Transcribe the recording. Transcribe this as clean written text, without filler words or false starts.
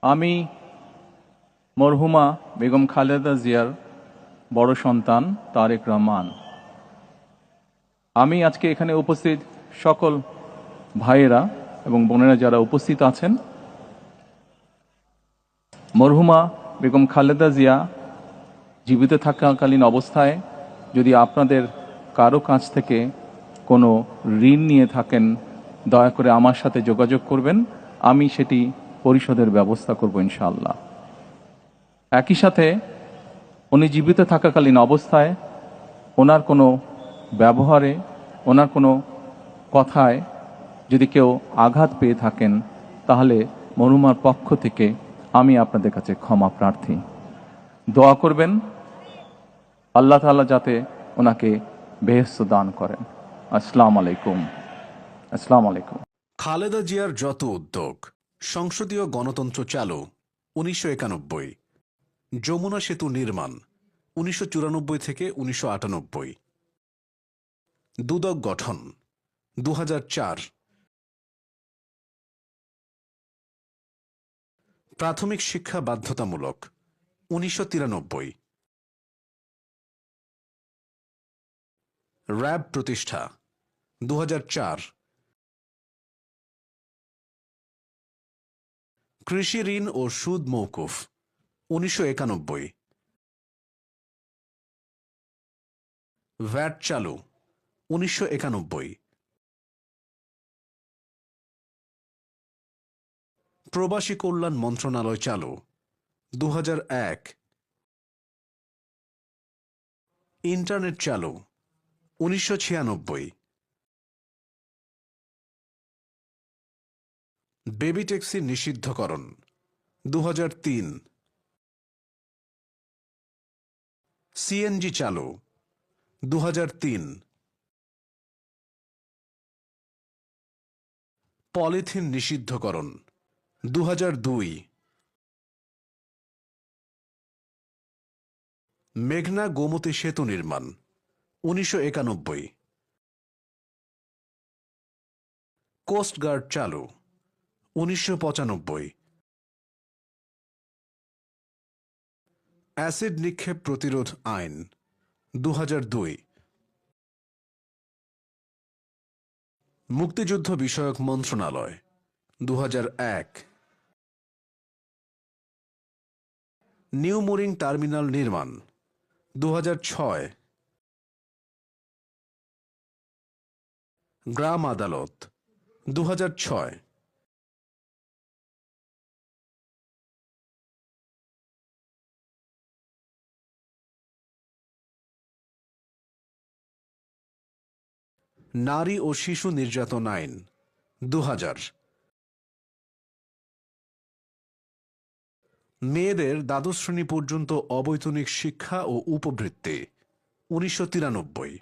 আমি মরহুমা বেগম খালেদা জিয়ার বড় সন্তান তারেক রহমান। আমি আজকে এখানে উপস্থিত সকল ভাইয়েরা এবং বোনেরা যারা উপস্থিত আছেন, মরহুমা বেগম খালেদা জিয়া জীবিত থাকাকালীন অবস্থায় যদি আপনাদের কারো কাছ থেকে কোনো ঋণ নিয়ে থাকেন, দয়া করে আমার সাথে যোগাযোগ করবেন, আমি সেটি পরিশোধের ব্যবস্থা করব ইনশাআল্লাহ। একই সাথে উনি জীবিত থাকাকালীন অবস্থায় ওনার কোনো ব্যবহারে, ওনার কোনো কথায় যদি কেউ আঘাত পেয়ে থাকেন, তাহলে মরহুমার পক্ষ থেকে আমি আপনাদের কাছে ক্ষমা প্রার্থী। দোয়া করবেন আল্লাহ তাআলা যাতে ওনাকে বেহেশত দান করেন। আসসালামু আলাইকুম। আসসালামু আলাইকুম। খালেদা জিয়ার যত উদ্যোগ, সংসদীয় গণতন্ত্র চালু 1991, যমুনা সেতু নির্মাণ 1994 থেকে 1998, দুদক গঠন 2004, প্রাথমিক শিক্ষা বাধ্যতামূলক 1993, র্যাব প্রতিষ্ঠা 2004, কৃষি ঋণ ও সুদ মওকুফ 1991, ভ্যাট চালু 1991, প্রবাসী কল্যাণ মন্ত্রণালয় চালু 2001, ইন্টারনেট চালু 1996, বেবি ট্যাক্সি নিষিদ্ধকরণ 2003, সিএনজি চালু 2003, পলিথিন নিষিদ্ধকরণ 2002, মেঘনা গোমতী সেতু নির্মাণ 1991, কোস্টগার্ড চালু 1995, অ্যাসিড নিক্ষেপ প্রতিরোধ আইন 2002, মুক্তিযুদ্ধ বিষয়ক মন্ত্রণালয় 2001, নিউ মোরিং টার্মিনাল নির্মাণ 2006, গ্রাম আদালত 2006, নারী ও শিশু নির্যাতন আইন 2000, মেয়েদের দ্বাদশ শ্রেণী পর্যন্ত অবৈতনিক শিক্ষা ও উপবৃত্তি 1993,